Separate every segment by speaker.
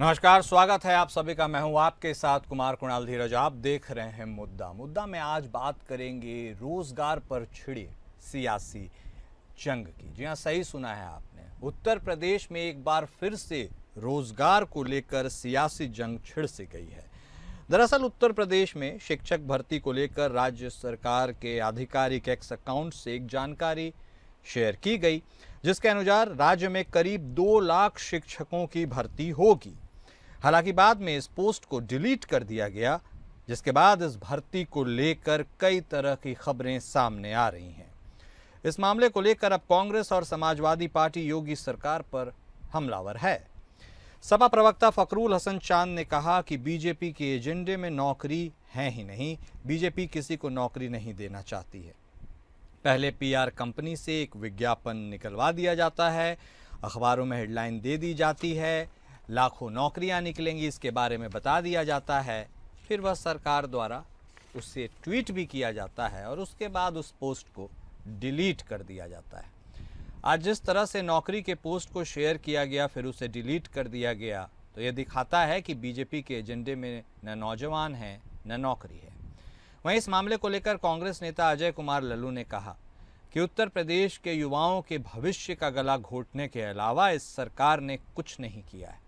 Speaker 1: नमस्कार, स्वागत है आप सभी का। मैं हूं आपके साथ कुमार कुणाल धीरज। आप देख रहे हैं मुद्दा में आज बात करेंगे रोजगार पर छिड़ी सियासी जंग की। जी हां, सही सुना है आपने। उत्तर प्रदेश में एक बार फिर से रोजगार को लेकर सियासी जंग छिड़ सी गई है। दरअसल उत्तर प्रदेश में शिक्षक भर्ती को लेकर राज्य सरकार के आधिकारिक एक्स अकाउंट से एक जानकारी शेयर की गई, जिसके अनुसार राज्य में करीब 2 लाख शिक्षकों की भर्ती होगी। हालांकि बाद में इस पोस्ट को डिलीट कर दिया गया, जिसके बाद इस भर्ती को लेकर कई तरह की खबरें सामने आ रही हैं। इस मामले को लेकर अब कांग्रेस और समाजवादी पार्टी योगी सरकार पर हमलावर है। सपा प्रवक्ता फकरुल हसन चांद ने कहा कि बीजेपी के एजेंडे में नौकरी है ही नहीं, बीजेपी किसी को नौकरी नहीं देना चाहती है। पहले पीआर कंपनी से एक विज्ञापन निकलवा दिया जाता है, अखबारों में हेडलाइन दे दी जाती है, लाखों नौकरियां निकलेंगी इसके बारे में बता दिया जाता है, फिर वह सरकार द्वारा उससे ट्वीट भी किया जाता है और उसके बाद उस पोस्ट को डिलीट कर दिया जाता है। आज जिस तरह से नौकरी के पोस्ट को शेयर किया गया फिर उसे डिलीट कर दिया गया, तो यह दिखाता है कि बीजेपी के एजेंडे में न नौजवान है न नौकरी है। वहीं इस मामले को लेकर कांग्रेस नेता अजय कुमार लल्लू ने कहा कि उत्तर प्रदेश के युवाओं के भविष्य का गला घोटने के अलावा इस सरकार ने कुछ नहीं किया है।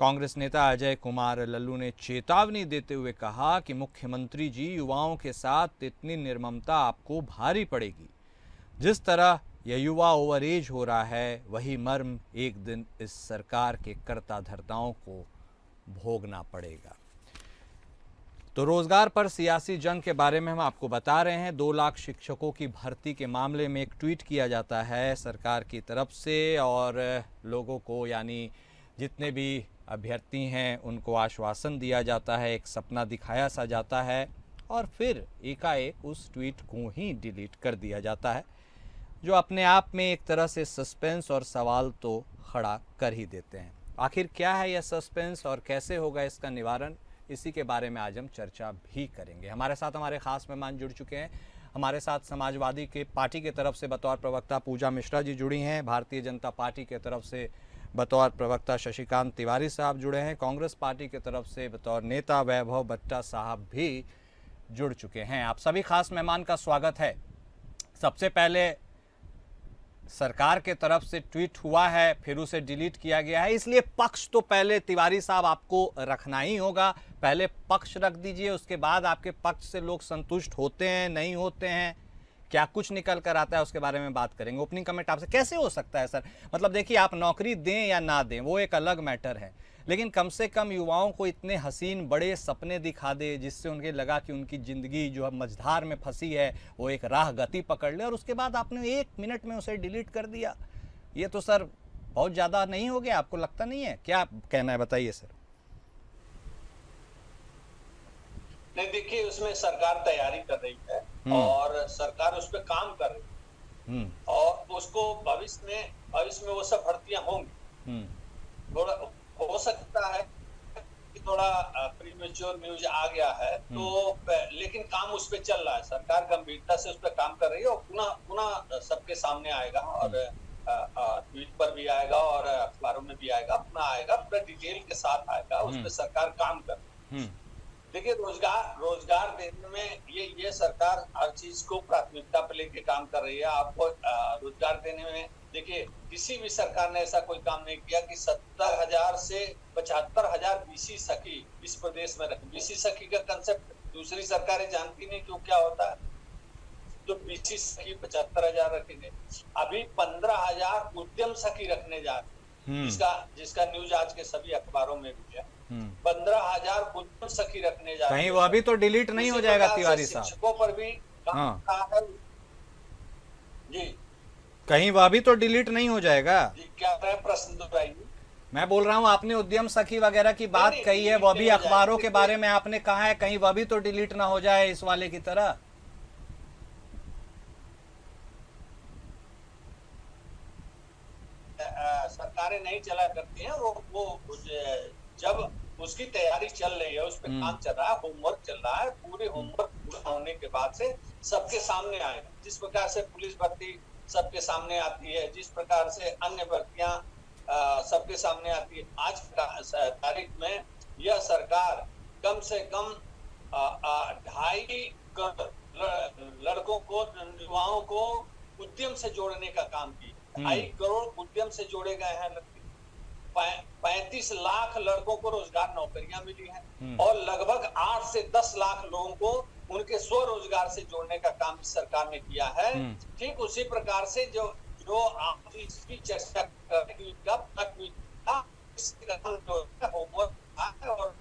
Speaker 1: कांग्रेस नेता अजय कुमार लल्लू ने चेतावनी देते हुए कहा कि मुख्यमंत्री जी, युवाओं के साथ इतनी निर्ममता आपको भारी पड़ेगी। जिस तरह यह युवा ओवर एज हो रहा है, वही मर्म एक दिन इस सरकार के कर्ता धर्ताओं को भोगना पड़ेगा। तो रोजगार पर सियासी जंग के बारे में हम आपको बता रहे हैं। 2 लाख शिक्षकों की भर्ती के मामले में एक ट्वीट किया जाता है सरकार की तरफ से और लोगों को, यानी जितने भी अभ्यर्थी हैं उनको आश्वासन दिया जाता है, एक सपना दिखाया सा जाता है और फिर एकाएक उस ट्वीट को ही डिलीट कर दिया जाता है, जो अपने आप में एक तरह से सस्पेंस और सवाल तो खड़ा कर ही देते हैं। आखिर क्या है यह सस्पेंस और कैसे होगा इसका निवारण, इसी के बारे में आज हम चर्चा भी करेंगे। हमारे साथ हमारे खास मेहमान जुड़ चुके हैं। हमारे साथ समाजवादी के पार्टी के तरफ से बतौर प्रवक्ता पूजा मिश्रा जी जुड़ी हैं, भारतीय जनता पार्टी के तरफ से बतौर प्रवक्ता शशिकांत तिवारी साहब जुड़े हैं, कांग्रेस पार्टी की तरफ से बतौर नेता वैभव भट्टा साहब भी जुड़ चुके हैं। आप सभी खास मेहमान का स्वागत है। सबसे पहले सरकार के तरफ से ट्वीट हुआ है, फिर उसे डिलीट किया गया है, इसलिए पक्ष तो पहले तिवारी साहब आपको रखना ही होगा। पहले पक्ष रख दीजिए, उसके बाद आपके पक्ष से लोग संतुष्ट होते हैं नहीं होते हैं, क्या कुछ निकल कर आता है, उसके बारे में बात करेंगे। ओपनिंग कमेंट आपसे। कैसे हो सकता है सर, मतलब देखिए, आप नौकरी दें या ना दें वो एक अलग मैटर है, लेकिन कम से कम युवाओं को इतने हसीन बड़े सपने दिखा दे जिससे उनके लगा कि उनकी ज़िंदगी जो है मझधार में फंसी है वो एक राह गति पकड़ ले, और उसके बाद आपने 1 मिनट में उसे डिलीट कर दिया। ये तो सर बहुत ज़्यादा नहीं हो गया, आपको लगता नहीं है? क्या कहना है, बताइए सर।
Speaker 2: नहीं, देखिए, उसमें सरकार तैयारी कर रही है और सरकार उस पर काम कर रही है और उसको भविष्य में वो सब भर्तियां होंगी। थोड़ा हो सकता है कि थोड़ा प्रीमेच्योर न्यूज आ गया है, तो लेकिन काम उस पर चल रहा है, सरकार गंभीरता से उस पर काम कर रही है और पुनः सबके सामने आएगा और ट्वीट पर भी आएगा और अखबारों में भी आएगा, पुनः आएगा, पूरा डिटेल के साथ आएगा। उस पर सरकार काम कर रही है। देखिए, रोजगार देने में ये सरकार हर चीज को प्राथमिकता पे लेके काम कर रही है। आपको रोजगार देने में, देखिए, किसी भी सरकार ने ऐसा कोई काम नहीं किया कि 70,000 से 75,000 बीसी सखी इस प्रदेश में रखे। बीसी सखी का कंसेप्ट दूसरी सरकारें जानती नहीं क्यों क्या होता है, तो बीसी सखी 75,000 रखेंगे। अभी 15,000 उद्यम सखी रखने जा रहे हैं, जिसका न्यूज आज के सभी अखबारों में भी है। 15,000 उद्यम सखी रखने जा रहे हैं।
Speaker 1: कहीं वह भी तो डिलीट नहीं हो जाएगा तिवारी साहब?
Speaker 2: शिक्षकों पर भी जी,
Speaker 1: कहीं वह भी तो डिलीट नहीं हो जाएगा?
Speaker 2: जी, क्या प्रश्न दोहराइए।
Speaker 1: मैं बोल रहा हूँ, आपने उद्यम सखी वगैरह की बात कही है, वह भी अखबारों के बारे में आपने कहा है, कहीं वह भी तो डिलीट ना हो जाए इस वाले की तरह?
Speaker 2: सरकारें नहीं चला करती हैं, वो जब उसकी तैयारी चल रही है, उस पर काम चल रहा है, होमवर्क चल रहा है, पूरे होमवर्क पूरा होने के बाद से सबके सामने आएगा। जिस प्रकार से पुलिस भर्ती सबके सामने आती है, जिस प्रकार से अन्य भर्तियां सबके सामने आती है। आज तारीख में यह सरकार कम से कम 2.5 करोड़ लड़कों को, युवाओं को उद्यम से जोड़ने का काम की। 2.5 करोड़ उद्यम से जोड़े गए हैं। 35 लाख लड़कों को रोजगार नौकरियां मिली हैं और लगभग 8 से 10 लाख लोगों को उनके स्वरोजगार से जोड़ने का काम इस सरकार ने किया है। ठीक उसी प्रकार से जो आप इसकी चर्चा कर रही कब तक हुई था, जो होमवर्क और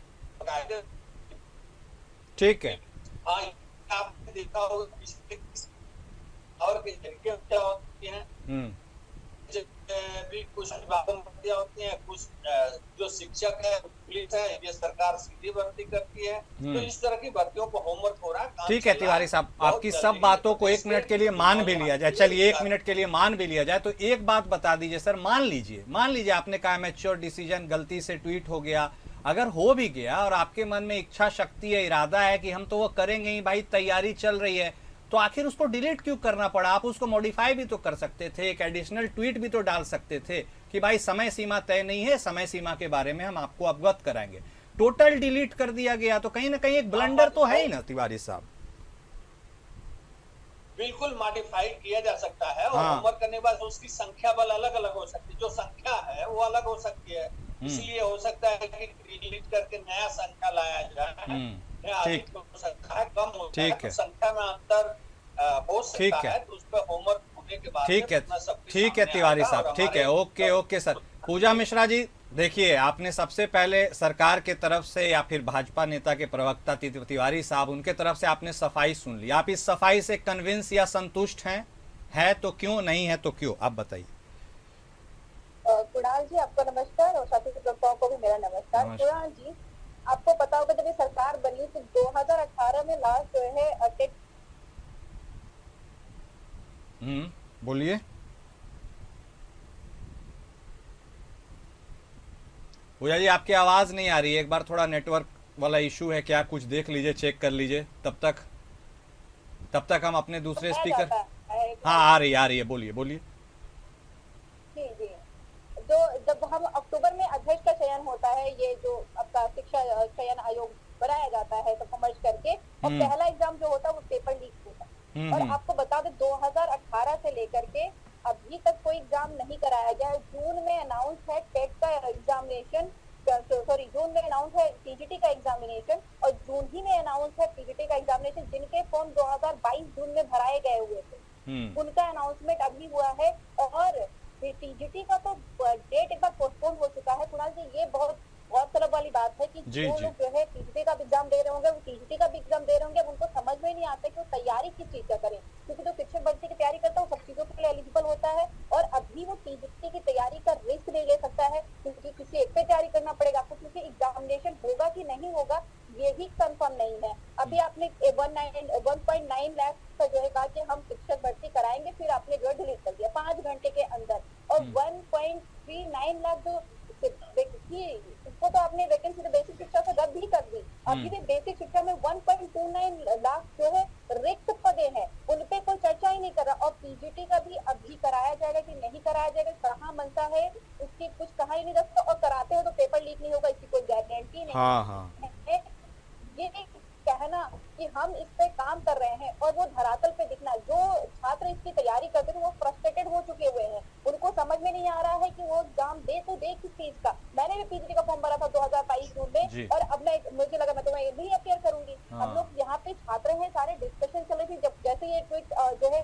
Speaker 1: ठीक है,
Speaker 2: आपने देखा होगा और के जरिए क्या होती हैं, भी कुछ विभागों में भर्तियां होती हैं, कुछ जो शिक्षक है, पुलिस है, ये सरकार सीधी भर्ती करती है। तो इस तरह की भर्तियों को होमवर्क हो रहा है।
Speaker 1: ठीक है तिवारी साहब, आपकी सब बातों को 1 मिनट के लिए मान भी लिया जाए, चलिए 1 मिनट के लिए मान भी लिया जाए, तो एक बात बता दीजिए सर, मान लीजिए आपने कहा मैच्योर डिसीजन गलती से ट्वीट हो गया, अगर हो भी गया और आपके मन में इच्छा शक्ति है, इरादा है कि हम तो वो करेंगे ही भाई, तैयारी चल रही है, तो आखिर उसको डिलीट क्यों करना पड़ा? आप उसको मॉडिफाई भी तो कर सकते थे, एक एडिशनल ट्वीट भी तो डाल सकते थे कि भाई समय सीमा तय नहीं है, समय सीमा के बारे में हम आपको अवगत कराएंगे। टोटल डिलीट कर दिया गया, तो कहीं ना कहीं एक ब्लंडर तो है ही ना तिवारी साहब।
Speaker 2: बिल्कुल मॉडिफाई किया जा सकता है और होमवर्क करने के बाद उसकी संख्या बल अलग अलग हो सकती है, जो संख्या है वो अलग हो सकती है। इसलिए हो सकता है कि डिलीट करके नया संख्या लाया जाए,
Speaker 1: ठीक
Speaker 2: हो सकता है, कम हो
Speaker 1: ठीक है,
Speaker 2: संख्या में अंतर हो सकता है, तो उस पर होमवर्क होने के बाद
Speaker 1: ठीक है तिवारी साहब, ठीक है, ओके सर। पूजा मिश्रा जी, देखिए आपने सबसे पहले सरकार के तरफ से या फिर भाजपा नेता के प्रवक्ता तिवारी साहब, उनके तरफ से आपने सफाई सुन ली, आप इस सफाई से कन्विंस या संतुष्ट हैं? है तो क्यों, नहीं है तो क्यों, आप बताइए।
Speaker 3: कुणाल जी आपको नमस्कार और साथी श्रोताओं को भी मेरा नमस्कार। कुणाल जी, आपको पता होगा जब ये सरकार बनी तो 2018 में लास्ट जो है
Speaker 1: बोलिए। पूजा जी आपकी आवाज नहीं आ रही है, एक बार थोड़ा नेटवर्क वाला इशू है क्या, कुछ देख लीजिए, चेक कर लीजिए, तब तक हम अपने दूसरे स्पीकर। हाँ आ रही है, बोलिए।
Speaker 3: जी, जो जब हम अक्टूबर में अध्यक्ष का चयन होता है, ये जो आपका शिक्षा चयन आयोग बनाया जाता है सबको मर्ज करके, और पहला एग्जाम जो होता है वो पेपर लीक होता है। और आपको बता दें 2018 से लेकर के अभी तक कोई एग्जाम नहीं कराया गया है। जून में अनाउंस है टेट का एग्जामिनेशन, जून में अनाउंस है टीजीटी का एग्जामिनेशन, और जून ही में अनाउंस है पीजीटी का एग्जामिनेशन। जिनके फॉर्म 2022 जून में भराए गए हुए थे, उनका अनाउंसमेंट अभी हुआ है। और टीजीटी का तो डेट एक बार पोस्टपोन हो चुका है। कुणाल जी, ये बहुत गौरतलब वाली बात है कि जो लोग जो है पीजीटी का एग्जाम दे रहे होंगे, वो टीजीटी का भी एग्जाम दे रहे होंगे, उनको समझ में नहीं आता कि वो तैयारी किस चीज का करें, क्योंकि जो शिक्षक भर्ती की तैयारी करता है वो सब चीजों के लिए एलिजिबल होता है, और अभी वो टीजीटी की तैयारी का रिस्क नहीं ले सकता है, क्योंकि किसी एक पे तैयारी करना पड़ेगा आपको, क्योंकि एग्जामिनेशन होगा कि नहीं होगा ये ही कंफर्म नहीं है। अभी आपने 1.9 लाख का जो है कहा कि हम शिक्षक भर्ती कराएंगे, फिर आपने जो है डिलीट कर दिया 5 घंटे के अंदर, और 1.39 लाख जो उसको तो आपने वैकेंसी तो बेसिक शिक्षा से रद्द ही कर दी। अभी भी बेसिक शिक्षा में 1.29 लाख जो है रिक्त पदे हैं, उन पे कोई चर्चा ही नहीं कर रहा। और पीजीटी का भी अभी कराया जाएगा कि नहीं कराया जाएगा, कहाँ मनसा है उसकी कुछ कहा ही नहीं रखता, और कराते हो तो पेपर लीक नहीं होगा इसकी कोई गारंटी नहीं है। ये कहना कि हम इस पे काम कर रहे हैं और वो धरातल पे दिखना, जो छात्र इसकी तैयारी करते थे वो फ्रस्ट्रेटेड हो चुके हुए हैं, उनको समझ में नहीं आ रहा है कि वो एग्जाम दे तो दे किस चीज का। मैंने भी पीजीटी का फॉर्म भरा था 2022 जून में, और अब मुझे लगा मैं तो नहीं अपियर करूंगी। हम लोग यहाँ पे छात्र हैं, सारे डिस्कशन चल रही थी, जब जैसे ये ट्वीट जो है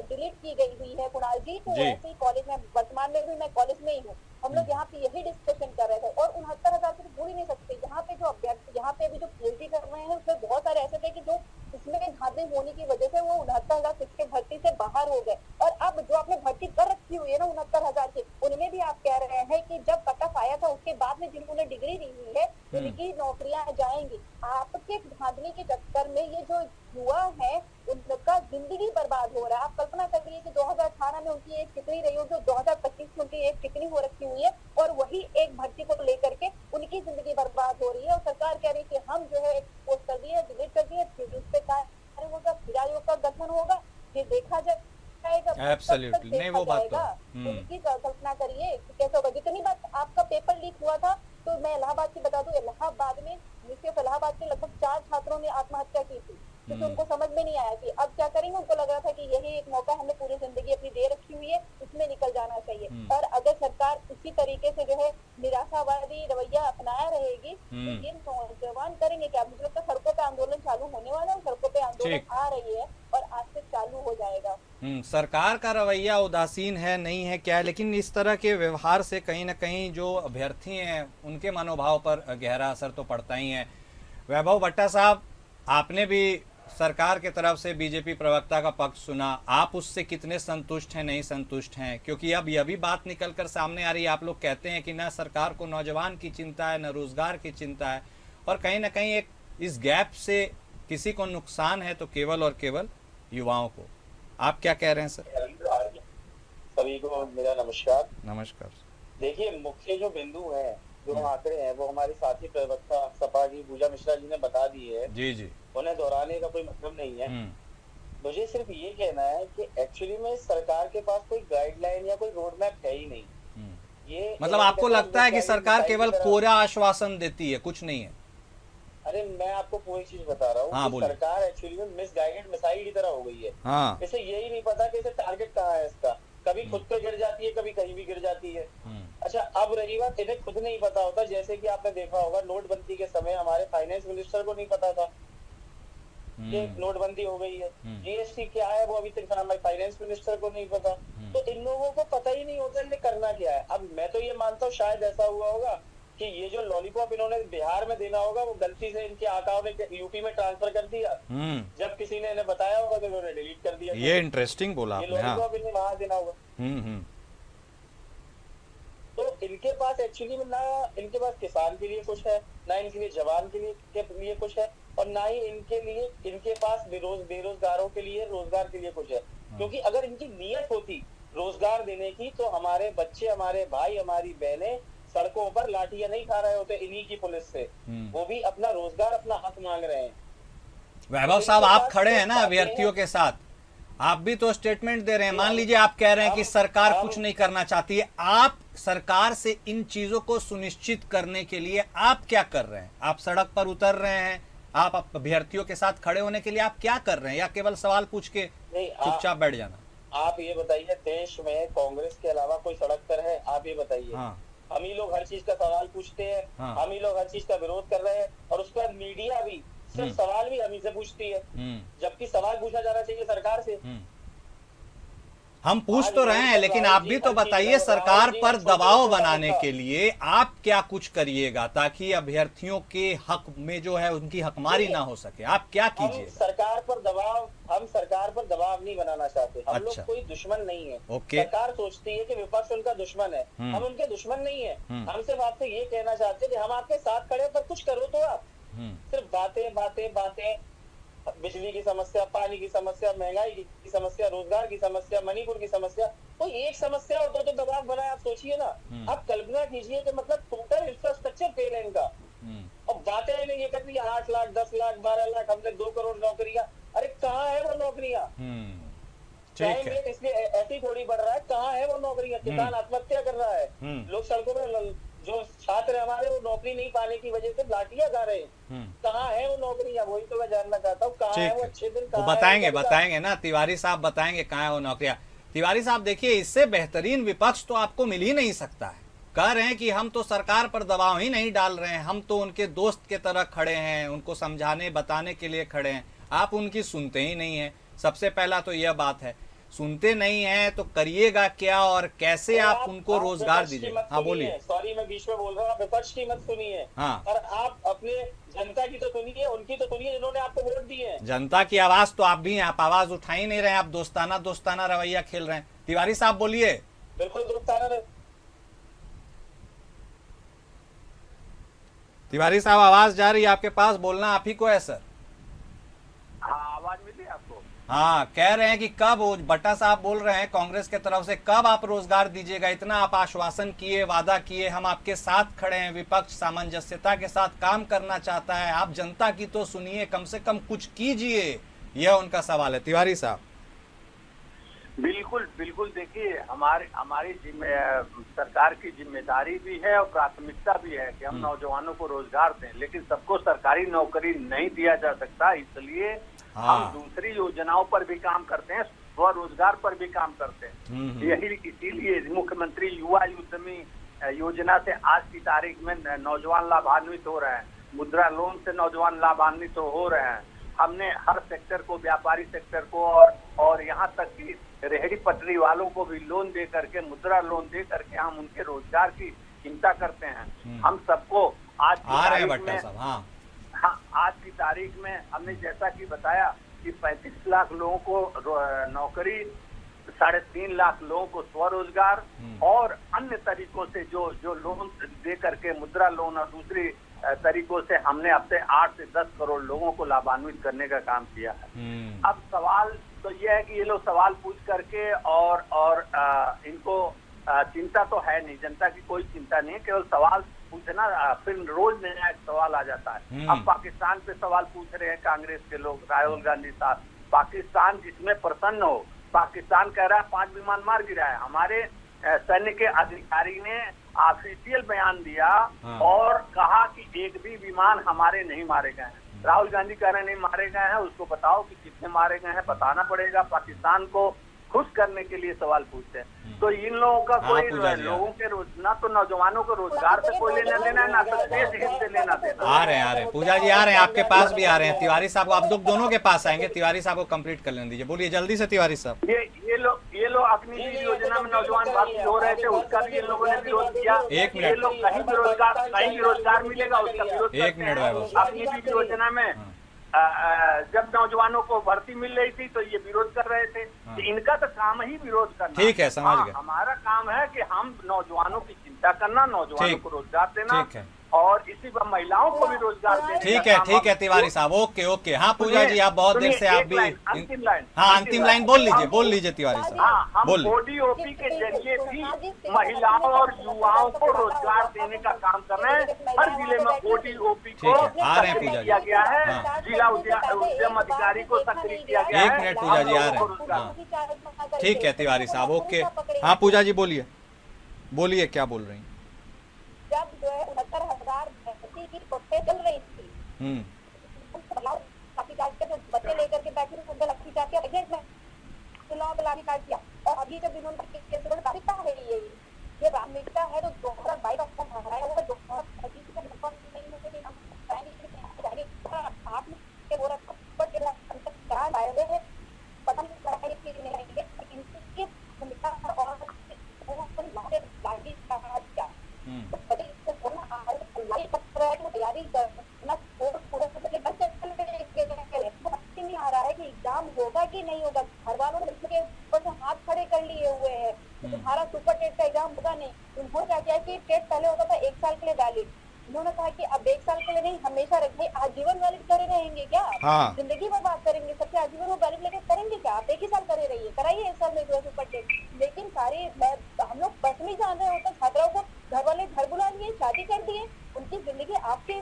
Speaker 3: डिलीट की गई हुई है कुणाल जी, तो वैसे ही कॉलेज में, वर्तमान में भी मैं कॉलेज में ही हूँ, हम लोग यहाँ पे यही डिस्कशन कर रहे थे। और 69,000 से भूल ही नहीं सकते, यहाँ पे जो अभ्यर्थी यहाँ पे अभी जो पीएचडी कर रहे हैं उसमें बहुत सारे ऐसे थे कि जो इसमें धांधली होने की वजह से वो 69,000 शिक्षक भर्ती से बाहर हो गए। और अब जो आपने भर्ती कर रखी हुई है ना 69,000 की, उनमें भी आप कह रहे हैं कि जब कट ऑफ आया था उसके बाद में जिन्होंने डिग्री ली हुई है उनकी नौकरियां जाएंगी। आपके धांधली के चक्कर में ये जो युवा है उनका जिंदगी बर्बाद हो रहा है। आप कल्पना करिए कि 2018 में उनकी एज कितनी रही होगी, 2025 में उनकी एज कितनी हो रखी हुई है, और वही एक भर्ती को लेकर के उनकी जिंदगी बर्बाद हो रही है। और सरकार कह रही है कि हम जो है पोस्ट कर दिए, डिलीट कर दिए, फिर उस पे कार्य होगा, फिर आयोग का गठन होगा, फिर देखा जाएगा तब
Speaker 1: Absolutely. नहीं,
Speaker 3: देखा
Speaker 1: वो बात तो
Speaker 3: जाएगा।
Speaker 1: है।
Speaker 3: उनकी कल्पना करिए कि कैसे होगा। जितनी बात आपका पेपर लीक हुआ था, तो मैं इलाहाबाद की बता दूं, इलाहाबाद में सिर्फ इलाहाबाद के लगभग 4 छात्रों ने आत्महत्या की थी, क्योंकि उनको समझ में नहीं आया कि अब क्या करेंगे। उनको लग रहा था कि यही एक मौका है, हमें पूरी जिंदगी अपनी दे रखी हुई है, इसमें निकल जाना चाहिए। और अगर सरकार उसी तरीके से जो है निराशावादी रवैया अपनाया रहेगी, तो ये नौजवान करेंगे क्या? मुझे लगता है सड़कों पे आंदोलन चालू होने वाला है, सड़कों पे आंदोलन
Speaker 1: ठीक।
Speaker 3: आ रही है और आज से चालू हो जाएगा।
Speaker 1: सरकार का रवैया उदासीन है, नहीं है क्या है, लेकिन इस तरह के व्यवहार से कहीं ना कहीं जो अभ्यर्थी हैं उनके मनोभाव पर गहरा असर तो पड़ता ही है। वैभव भट्टा साहब, आपने भी सरकार के तरफ से बीजेपी प्रवक्ता का पक्ष सुना, आप उससे कितने संतुष्ट हैं, नहीं संतुष्ट हैं? क्योंकि अब यह भी बात निकल कर सामने आ रही है, आप लोग कहते हैं कि ना सरकार को नौजवान की चिंता है, न रोजगार की चिंता है, और कहीं ना कहीं एक इस गैप से किसी को नुकसान है तो केवल और केवल युवाओं को। आप क्या कह रहे हैं सर?
Speaker 4: सभी को मेरा नमस्कार।
Speaker 1: नमस्कार।
Speaker 4: देखिए, मुख्य जो बिंदु है, जो आंकड़े हैं, वो हमारे साथी प्रवक्ता सपा की पूजा मिश्रा जी ने बता दिए है।
Speaker 1: जी जी।
Speaker 4: उन्हें दोहराने का कोई मतलब नहीं है। मुझे सिर्फ ये कहना है कि एक्चुअली में सरकार के पास कोई गाइडलाइन या कोई रोड मैप है ही नहीं। ये
Speaker 1: मतलब आपको लगता है कि सरकार केवल कोरा आश्वासन देती है, कुछ नहीं है?
Speaker 4: अरे मैं आपको पूरी चीज बता रहा हूँ।
Speaker 1: हाँ,
Speaker 4: कि सरकार एक्चुअली में मिसगाइडेड मिसाइल की तरह हो गई है।
Speaker 1: हाँ।
Speaker 4: इसे यही नहीं पता कि इसे टारगेट कहाँ है इसका। कभी खुद पे गिर जाती है, कभी कहीं भी गिर जाती है। अच्छा, अब रही बात, इन्हें खुद नहीं पता होता। जैसे कि आपने देखा होगा, नोटबंदी के समय हमारे फाइनेंस मिनिस्टर को नहीं पता था कि नोटबंदी हो गई है। जीएसटी क्या है वो अभी तक हमारे फाइनेंस मिनिस्टर को नहीं पता। तो इन लोगों को पता ही नहीं होता इन्हें करना क्या है। अब मैं तो ये मानता हूँ शायद ऐसा हुआ होगा कि ये जो लॉलीपॉप इन्होंने बिहार में देना होगा, वो गलती से इनके आकाओं ने यूपी में ट्रांसफर कर दिया। जब किसी ने इन्हें बताया होगा तो इन्होंने डिलीट कर दिया।
Speaker 1: ये इंटरेस्टिंग बोला
Speaker 4: ये
Speaker 1: आपने। हाँ।
Speaker 4: लॉलीपॉप इन्हें वहां देना होगा। तो इनके पास एक्चुअली में ना इनके पास किसान के लिए कुछ है, ना इनके लिए जवान के लिए कुछ है, और ना ही इनके पास बेरोजगारों के लिए रोजगार के लिए कुछ है। क्योंकि अगर इनकी नीयत होती रोजगार देने की, तो हमारे बच्चे, हमारे भाई, हमारी बहनें सड़कों पर लाठियां नहीं खा रहे होते इन्हीं की पुलिस से। वो भी अपना रोजगार, अपना हक मांग रहे हैं।
Speaker 1: वैभव साहब, आप खड़े हैं ना अभ्यर्थियों के साथ, आप भी तो स्टेटमेंट दे रहे हैं। मान लीजिए आप कह रहे हैं कि सरकार कुछ नहीं करना चाहती है, आप सरकार से इन चीजों को सुनिश्चित करने के लिए आप क्या कर रहे हैं? आप सड़क पर उतर रहे हैं, आप अभ्यर्थियों के साथ खड़े होने के लिए आप क्या कर रहे हैं, या केवल सवाल पूछ के चुपचाप बैठ जाना?
Speaker 4: आप ये बताइए, देश में कांग्रेस के अलावा कोई सड़क पर है? आप ये बताइए।
Speaker 1: हाँ।
Speaker 4: हम ही लोग हर चीज का सवाल पूछते हैं।
Speaker 1: हाँ।
Speaker 4: हम ही लोग हर चीज का विरोध कर रहे हैं, और उसके बाद मीडिया भी सिर्फ सवाल भी हम ही से पूछती है, जबकि सवाल पूछा जाना चाहिए सरकार से।
Speaker 1: हम पूछ तो रहे हैं, लेकिन आप भी तो बताइए, सरकार पर दबाव बनाने के लिए आप क्या कुछ करिएगा ताकि अभ्यर्थियों के हक में जो है उनकी हकमारी ना हो सके? आप क्या कीजिए?
Speaker 4: हम सरकार पर दबाव नहीं बनाना चाहते। हम लोग कोई दुश्मन नहीं है। सरकार सोचती है कि विपक्ष उनका दुश्मन है, हम उनके दुश्मन नहीं है। हम सिर्फ आपसे ये कहना चाहते हैं कि हम आपके साथ खड़े, पर कुछ करो तो आप। सिर्फ बातें बातें बातें, बिजली की समस्या, पानी की समस्या, महंगाई की समस्या, रोजगार की समस्या, मणिपुर की समस्या, कोई एक समस्या हो तो दबाव बनाए। आप सोचिए ना, आप कल्पना कीजिए कि मतलब टोटल इंफ्रास्ट्रक्चर फेल है इनका, और बातें इन्हें ये करती है 8 लाख, 10 लाख, 12 लाख, हमने 2 करोड़ नौकरियां। अरे कहाँ है वो नौकरियां? इसलिए ऐसी थोड़ी बढ़ रहा है, कहाँ है वो नौकरियां? किसान आत्महत्या कर रहा है, लोग सड़कों में, जो छात्र हमारे वो नौकरी नहीं पाने की वजह से लाठियां खा रहे हैं। कहाँ है वो नौकरियां? वही तो मैं जानना चाहता हूँ, कहाँ है वो अच्छे दिन?
Speaker 1: वो बताएंगे ना, तिवारी साहब बताएंगे कहाँ है वो नौकरियां। तिवारी साहब देखिए, इससे बेहतरीन विपक्ष तो आपको मिल ही नहीं सकता है। कह रहे हैं कि हम तो सरकार पर दबाव ही नहीं डाल रहे हैं, हम तो उनके दोस्त के तरह खड़े हैं, उनको समझाने बताने के लिए खड़े हैं। आप उनकी सुनते ही नहीं है। सबसे पहला तो यह बात है, सुनते नहीं है तो करिएगा क्या और कैसे आप उनको रोजगार दीजिएगा? हाँ बोलिए।
Speaker 4: सॉरी, मैं बीच में बोल रहा हूँ। विपक्ष की मत सुनिए।
Speaker 1: हाँ।
Speaker 4: और आप अपने जनता की तो सुनिए, उनकी तो सुनिए जिन्होंने आपको वोट दिए हैं।
Speaker 1: जनता की आवाज तो आप भी हैं, आप आवाज उठा ही नहीं रहे हैं, आप दोस्ताना रवैया खेल रहे हैं। तिवारी साहब बोलिए।
Speaker 4: बिल्कुल दोस्ताना।
Speaker 1: तिवारी साहब, आवाज जा रही है आपके पास, बोलना आप ही को है सर।
Speaker 4: हाँ, आवाज मिली आपको?
Speaker 1: हाँ, कह रहे हैं कि कब, भट्टा साहब बोल रहे हैं कांग्रेस के तरफ से, कब आप रोजगार दीजिएगा? इतना आप आश्वासन किए, वादा किए, हम आपके साथ खड़े हैं, विपक्ष सामंजस्यता के साथ काम करना चाहता है, आप जनता की तो सुनिए, कम से कम कुछ कीजिए, यह उनका सवाल है। तिवारी साहब।
Speaker 5: बिल्कुल बिल्कुल बिल्कुल, देखिए हमारी सरकार की जिम्मेदारी भी है और प्राथमिकता भी है कि हम नौजवानों को रोजगार दें, लेकिन सबको सरकारी नौकरी नहीं दिया जा सकता, इसलिए हम दूसरी योजनाओं पर भी काम करते हैं, स्वरोजगार पर भी काम करते हैं। यही इसीलिए मुख्यमंत्री युवा उद्यमी योजना से आज की तारीख में नौजवान लाभान्वित हो रहे हैं, मुद्रा लोन से नौजवान लाभान्वित हो रहे हैं। हमने हर सेक्टर को, व्यापारी सेक्टर को और यहाँ तक कि रेहड़ी पटरी वालों को भी लोन दे करके, मुद्रा लोन दे करके हम उनके रोजगार की चिंता करते हैं। हम सबको आज आज की तारीख में हमने जैसा कि बताया कि 35 लाख लोगों को नौकरी, 3.5 लाख लोगों को स्वरोजगार और अन्य तरीकों से जो लोन दे करके, मुद्रा लोन और दूसरी तरीकों से हमने अब से 8 से 10 करोड़ लोगों को लाभान्वित करने का काम किया है। अब सवाल तो ये है कि ये लोग सवाल पूछ करके और इनको चिंता तो है नहीं, जनता की कोई चिंता नहीं है, केवल सवाल पूछना, फिर रोज नया एक सवाल आ जाता है। अब पाकिस्तान पे सवाल पूछ रहे हैं कांग्रेस के लोग, राहुल गांधी साहब। पाकिस्तान जिसमें प्रसन्न हो, पाकिस्तान कह रहा है 5 विमान मार गिरा है। हमारे सैन्य के अधिकारी ने ऑफिशियल बयान दिया और कहा कि एक भी विमान हमारे नहीं मारे गए हैं। राहुल गांधी कह रहे नहीं मारे गए हैं, उसको बताओ कि कितने मारे गए हैं, बताना पड़ेगा। पाकिस्तान को खुश करने के लिए सवाल पूछते हैं। तो इन लोगों का कोई लोगों के ना तो नौजवानों को रोजगार से कोई लेना देना है, ना तो देश हित से लेना देना।
Speaker 1: आ रहे हैं पूजा जी, आ रहे हैं, आपके पास भी आ रहे हैं। तिवारी साहब, आप दोनों के पास आएंगे। तिवारी साहब को कंप्लीट कर लेने दीजिए, बोलिए जल्दी से तिवारी साहब।
Speaker 5: ये लोग अपनी योजना में नौजवान भर्ती हो रहे थे, उसका भी इन लोगों ने विरोध किया।
Speaker 1: 1 मिनट,
Speaker 5: लोग कहीं भी रोजगार मिलेगा उसका विरोध।
Speaker 1: 1 मिनट,
Speaker 5: अपनी भी योजना में जब नौजवानों को भर्ती मिल रही थी तो ये विरोध कर रहे थे। तो इनका तो काम ही विरोध करना।
Speaker 1: ठीक है, समझ गए।
Speaker 5: हमारा काम है कि हम नौजवानों की चिंता करना, नौजवानों को रोजगार देना और इसी पर महिलाओं को भी रोजगार देना।
Speaker 1: ठीक है तिवारी साहब, ओके। हाँ पूजा जी, आप बहुत देर से आप भी अंतिम लाइन बोल लीजिए तिवारी साहब।
Speaker 5: हम ओडीओपी के जरिए भी महिलाओं और युवाओं को रोजगार देने का काम कर रहे हैं। हर जिले में ओडीओपी को सक्रिय किया गया है, जिला उद्यम अधिकारी को सक्रिय किया गया है।
Speaker 1: 1 मिनट पूजा जी, आ रहे हैं। ठीक है तिवारी साहब, ओके। हाँ पूजा जी बोलिए क्या बोल रही हैं?
Speaker 3: जब जो है 69,000 भर्ती की प्रोसेस चल रही थी, बच्चे लेकर के बैठे थे, लक्ष्मी जाके काट दिया। और अभी जब इन्होंने प्राथमिकता है ये प्राथमिकता है तो 2022 एग्जाम होगा कि नहीं होगा। घर वालों ने इसके ऊपर से हाथ खड़े कर लिए हुए हैं कि तुम्हारा सुपर टेट का एग्जाम होगा नहीं। उन्होंने क्या किया कि टेट पहले होता था 1 साल के लिए वैलिड, उन्होंने कहा कि अब 1 साल के लिए नहीं, हमेशा रखें। आजीवन वैलिड करे रहेंगे क्या? जिंदगी बर्बाद करेंगे सबसे, आजीवन वो वैलिड लेके करेंगे क्या? आप 1 ही साल करे रहिए, कराइए 1 साल में जो सुपर टेट। लेकिन हम लोग बस में जान रहे होते, छात्राओं को घर वाले घर बुला लिए, शादी कर दिए, उनकी जिंदगी आपकी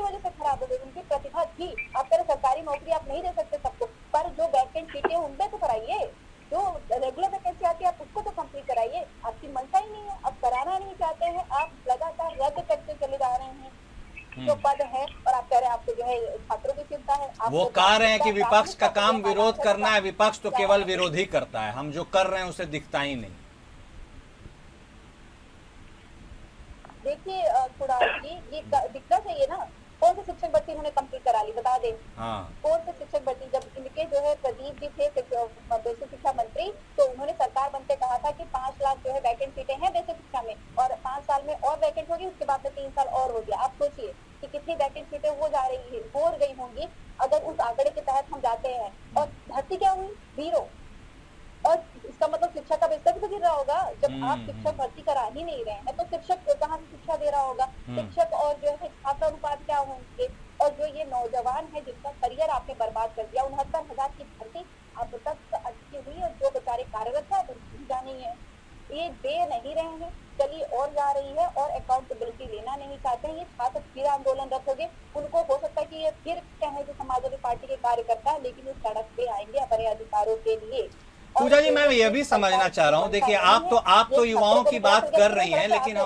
Speaker 3: वजह से खराब हो गई। उनकी प्रतिभा थी, आप कह रहे सरकारी नौकरी आप नहीं दे सकते सबको, पर जो वैकेंट सीटें उन पे तो कराइए, जो रेगुलर वैकेंसी आती है आप उसको तो कंप्लीट कराइए। आपकी मनसा ही नहीं है, आप कराना नहीं चाहते हैं, आप लगातार रद्द करते चले जा रहे हैं जो पद है। और आप कह रहे हैं आपको जो है छात्रों की चिंता है।
Speaker 1: वो कह रहे हैं कि विपक्ष का काम विरोध करना है, विपक्ष तो केवल विरोध ही करता है, हम जो कर रहे हैं उसे दिखता ही नहीं।
Speaker 3: देखिए ये दिखना चाहिए ना। कौन सी शिक्षक भर्ती उन्होंने कंप्लीट करा ली, बता दें। कौन सी शिक्षक भर्ती? जब इनके जो है प्रदीप जी थे बेसिक शिक्षा मंत्री, तो उन्होंने सरकार बनते कहा था कि 5 लाख जो है वैकेंट सीटें हैं बेसिक शिक्षा में, और 5 साल में और वैकेंट होगी, उसके बाद में 3 साल और हो गया। आप सोचिए कि कितनी वैकेंट सीटें हो गई होंगी अगर उस आंकड़े के तहत हम जाते हैं। और भर्ती क्या हुई? 0। और इसका मतलब शिक्षा का स्तर भी तो गिर रहा होगा। जब आप शिक्षक भर्ती करा ही नहीं रहे हैं तो शिक्षक कहाँ से शिक्षा दे रहा होगा? शिक्षक और जो है छात्र अनुपात क्या होंगे? और जो ये नौजवान है जिसका करियर आपने बर्बाद कर दिया, 69,000 की भर्ती अब तक अटकी हुई, और जो बेचारे कार्यरत है तो जानी है, ये दे नहीं रहे हैं, चली और जा रही है, और अकाउंटेबिलिटी लेना नहीं चाहते हैं। ये छात्र फिर आंदोलन रखोगे, उनको हो सकता है कि ये फिर कहें जो समाजवादी पार्टी के कार्यकर्ता है, लेकिन वो सड़क पे आएंगे अपने अधिकारों के लिए।
Speaker 1: पूजा जी मैं ये भी समझना चाह रहा हूँ, देखिए आप तो युवाओं की बात कर रही हैं, लेकिन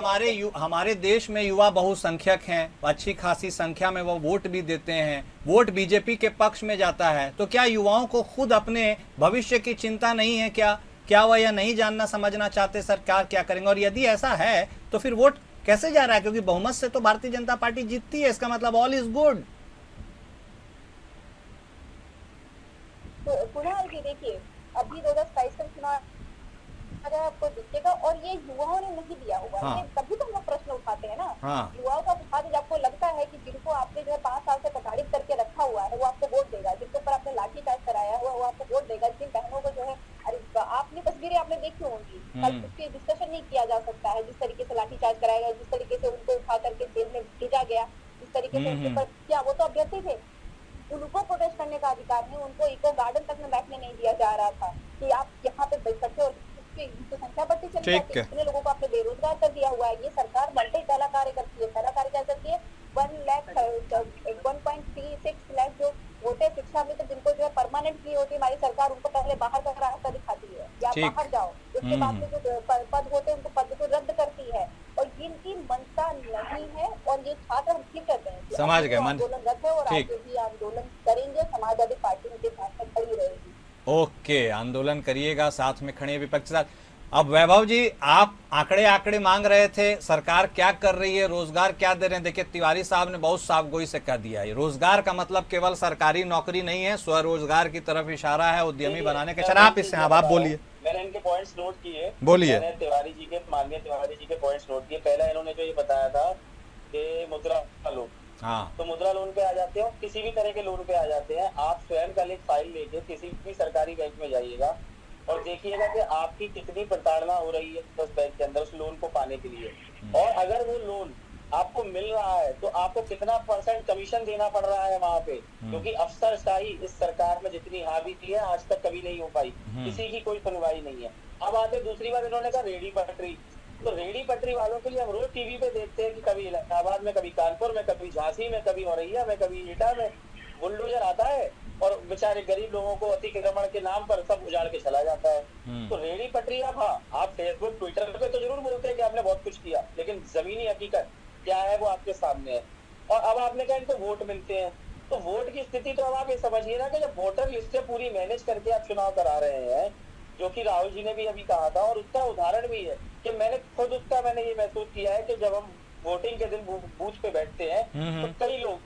Speaker 1: हमारे देश में युवा बहुसंख्यक हैं, अच्छी खासी संख्या में वो वोट भी देते हैं, वोट बीजेपी के पक्ष में जाता है, तो क्या युवाओं को खुद अपने भविष्य की चिंता नहीं है क्या वह यह नहीं जानना समझना चाहते सरकार क्या करेंगे? और यदि ऐसा है तो फिर वोट कैसे जा रहा है? क्योंकि बहुमत से तो भारतीय जनता पार्टी जीतती है, इसका मतलब ऑल इज गुड।
Speaker 3: तो कुणाल जी देखिए, अभी 2027 का चुनाव अगर आपको दिखेगा, और ये युवाओं ने नहीं दिया होगा।
Speaker 1: हाँ।
Speaker 3: तभी तो हम लोग प्रश्न उठाते हैं ना।
Speaker 1: हाँ।
Speaker 3: युवाओं का उठाते, जब आपको लगता है कि जिनको आपने जो है 5 साल से प्रताड़ित करके रखा हुआ है वो आपको वोट देगा, जिनके ऊपर आपने लाठीचार्ज कराया हुआ वो आपको वोट देगा, जिन बहनों को जो है, अरे आपने तस्वीरें आपने देखी होंगी, कल उसकी डिस्कशन नहीं किया जा सकता है, जिस तरीके से लाठीचार्ज कराया गया, जिस तरीके से उनको उठा करके जेल में भेजा गया, जिस तरीके से उनके ऊपर किया, वो तो अभ्यर्थी थे, उनको प्रोटेस्ट करने का अधिकार नहीं, उनको इको गार्डन तक में बैठने नहीं दिया जा रहा था कि आप यहाँ पे बैठ सकते हो, और तो संख्या बढ़ती चली जाती है। इतने लोगों को आपने बेरोजगार कर दिया हुआ है। ये सरकार मल्टी पहला कार्य करती है। पहला कार्य क्या करती है? 1.36 लाख जो होते शिक्षा में, तो जिनको जो है परमानेंट की होती है हमारी सरकार, उनको पहले बाहर का रास्ता दिखाती है, या बाहर जाओ। उसके बाद में जो पद होते हैं उनको पद को रद्द करती है, और जिनकी मनसा नहीं है, और ये छात्र हम ठीक करते हैं,
Speaker 1: समझ गए,
Speaker 3: आंदोलन रद्द है, और आगे भी आंदोलन करेंगे, समाजवादी पार्टी उनके साथ में खड़ी रहेगी।
Speaker 1: ओके, आंदोलन करिएगा, साथ में खड़े विपक्ष के साथ। अब वैभव जी, आप आंकड़े मांग रहे थे, सरकार क्या कर रही है, रोजगार क्या दे रहे हैं? देखिए तिवारी साहब ने बहुत साफ गोई से कह दिया है, रोजगार का मतलब केवल सरकारी नौकरी नहीं है, स्वरोजगार की तरफ इशारा है, उद्यमी बनाने के। चल आप इससे आप बोलिए।
Speaker 4: मैंने इनके पॉइंट्स नोट किए,
Speaker 1: बोलिए।
Speaker 4: माननीय तिवारी जी के पॉइंट्स नोट किए। पहला इन्होंने जो ये बताया था कि मुद्रा लोन,
Speaker 1: हाँ,
Speaker 4: तो मुद्रा लोन पे आ जाते हो, किसी भी तरह के लोन पे आ जाते हैं। आप स्वयं कल एक फाइल लेके किसी भी सरकारी बैंक में जाइएगा और देखिएगा कि आपकी कितनी प्रताड़ना हो रही है उस बैंक के अंदर उस लोन को पाने के लिए, और अगर वो लोन आपको मिल रहा है तो आपको कितना % कमीशन देना पड़ रहा है वहाँ पे, क्योंकि अफसरशाही इस सरकार में जितनी हावी थी है आज तक कभी नहीं हो पाई, किसी की कोई सुनवाई नहीं है। अब आते दूसरी बात, इन्होंने कहा रेडी पटरी, तो रेडी पटरी वालों के लिए हम रोज टीवी पे देखते हैं कि कभी इलाहाबाद में, कभी कानपुर में, कभी झांसी में, कभी औरैया में, कभी एटा में बुलडोजर आता है और बेचारे गरीब लोगों को अतिक्रमण के नाम पर सब उजाड़ के चला जाता है। तो रेडी पटरी आप फेसबुक ट्विटर पे तो जरूर बोलते हैं कि आपने बहुत कुछ किया, लेकिन जमीनी हकीकत क्या है वो आपके सामने है। और अब आपने कहा इनको वोट मिलते हैं, तो वोट की स्थिति तो अब आप ये समझिए ना कि जब वोटर लिस्ट पूरी मैनेज करके आप चुनाव करा रहे हैं, जो कि राहुल जी ने भी अभी कहा था, और उसका उदाहरण भी है कि मैंने खुद मैंने ये महसूस किया है कि जब हम वोटिंग के दिन बूथ पे बैठते हैं तो कई लोग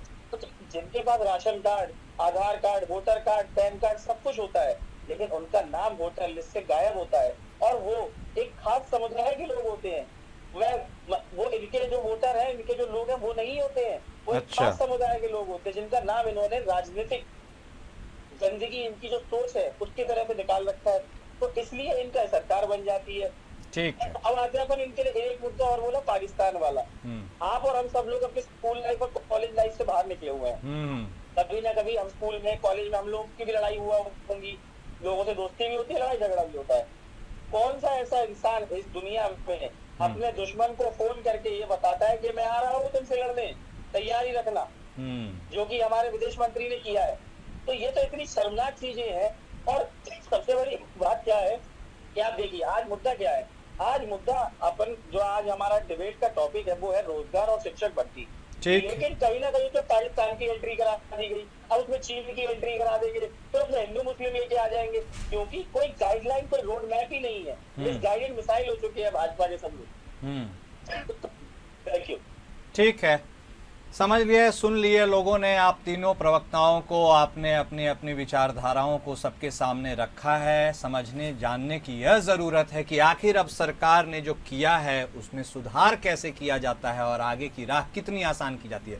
Speaker 4: जिनके पास ration card, Aadhaar card, voter card, PAN card सब कुछ होता है, लेकिन उनका नाम वोटर लिस्ट से गायब होता है, और वो एक खास समुदाय के लोग होते हैं। वो इनके जो वोटर हैं, इनके जो लोग हैं वो नहीं होते हैं, वो एक खास समुदाय के लोग होते हैं जिनका नाम इन्होंने राजनीतिक जिंदगी, इनकी जो सोच है उसकी तरह से निकाल रखा है, तो इसलिए इनका सरकार बन जाती है।
Speaker 1: ठीक है।
Speaker 4: अब आते हैं अपन इनके लिए एक मुद्दा और बोला, पाकिस्तान वाला। आप और हम सब लोग अपने स्कूल लाइफ और कॉलेज लाइफ से बाहर निकले हुए हैं, कभी ना कभी हम स्कूल में, कॉलेज में हम लोग की भी लड़ाई हुआ होंगी, लोगों से दोस्ती भी होती है, लड़ाई झगड़ा भी होता है। कौन सा ऐसा इंसान इस दुनिया में अपने दुश्मन को फोन करके ये बताता है कि मैं आ रहा हूँ तुमसे लड़ने, तैयारी रखना, जो कि हमारे विदेश मंत्री ने किया है। तो ये तो इतनी शर्मनाक चीजें हैं। और सबसे बड़ी बात क्या है कि आप देखिए आज मुद्दा क्या है, आज मुद्दा अपन जो आज हमारा डिबेट का टॉपिक है वो है रोजगार और शिक्षक भर्ती, लेकिन कहीं ना कहीं तो पाकिस्तान की एंट्री करा दी गई, अब उसमें चीन की एंट्री करा देंगे, तो अपने हिंदू मुस्लिम लेके आ जाएंगे, क्योंकि कोई गाइडलाइन, कोई रोड मैप ही नहीं है। मिसगाइडेड मिसाइल हो चुके हैं भाजपा के सब लोग। Thank you.
Speaker 1: ठीक है, समझ लिए, सुन लिए लोगों ने आप तीनों प्रवक्ताओं को, आपने अपनी अपनी विचारधाराओं को सबके सामने रखा है। समझने जानने की यह ज़रूरत है कि आखिर अब सरकार ने जो किया है उसमें सुधार कैसे किया जाता है और आगे की राह कितनी आसान की जाती है।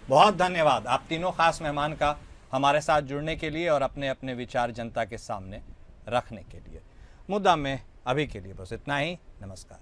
Speaker 1: बहुत धन्यवाद आप तीनों खास मेहमान का हमारे साथ जुड़ने के लिए और अपने अपने विचार जनता के सामने रखने के लिए। मुद्दा में अभी के लिए बस इतना ही। नमस्कार।